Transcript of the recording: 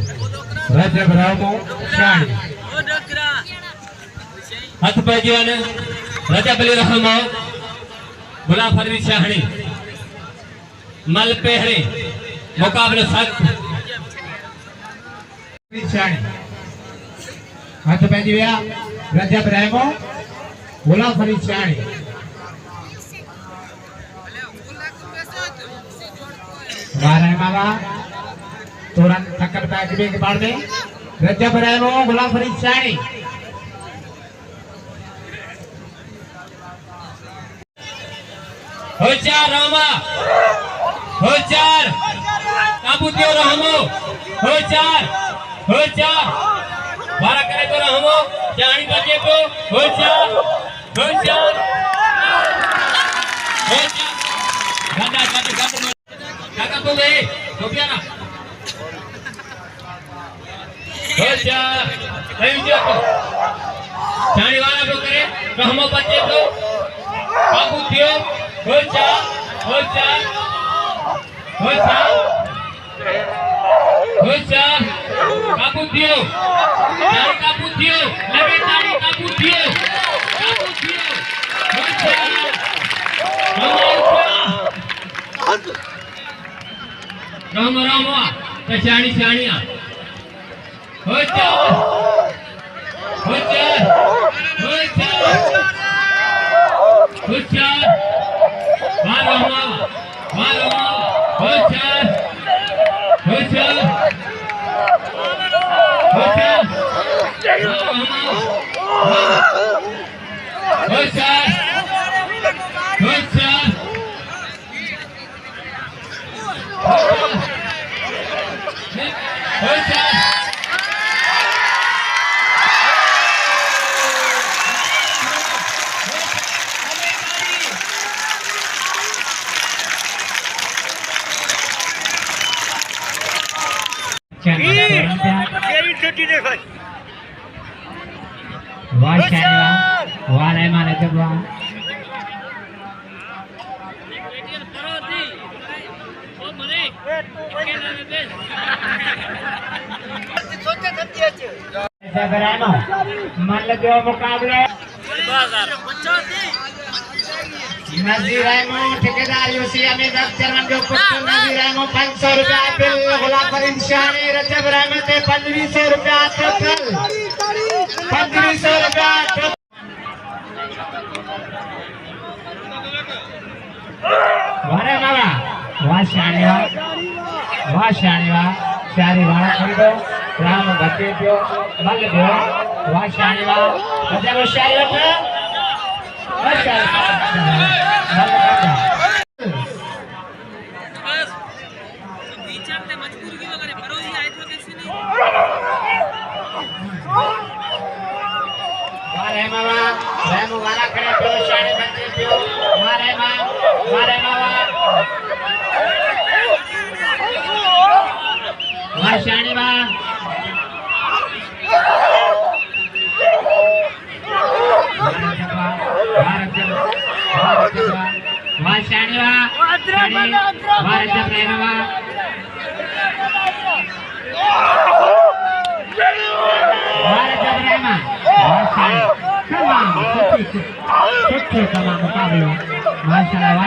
रजब रामो शाणी हथ पैजीवान रजब अली रहमो गुलाम फरीद शाहणी मल पेहरे मुकाबले सख्त शाणी हथ पैजी विया रजब रहमो गुलाम फरीद शाणी मावा तुरंत थक्कर पैक भी के बाढ़ में रजब रहमो गुलाम फरीद शाणी हो चार रामा हो चार काबू दियो रहमो हो चार बारा करे तो रहमो जानी बचे को हो चार गंदा काका तो ले तो क्या ना हो चार नहीं दियो को जानी वाला को करे रहमो बचे को काबू दियो हो चार काबू दियो लगे ताली काबू दियो राम शाणी शाणिया हो चार मुकाबले नजीर रहमो ठेकेदार यूसिया में 10 चरण जो पुत्र नजीर रहमो 500 रुपया बिल गुलाम फरीद शानी रजब रहमो ते 2500 रुपया टोटल 2500 रुपया वारे मामा वाह शानी शारी वाला खरीदो राम बच्चे दियो मल दियो वाह शानी रजब शानी रखो मुकाबलो माशाल्लाह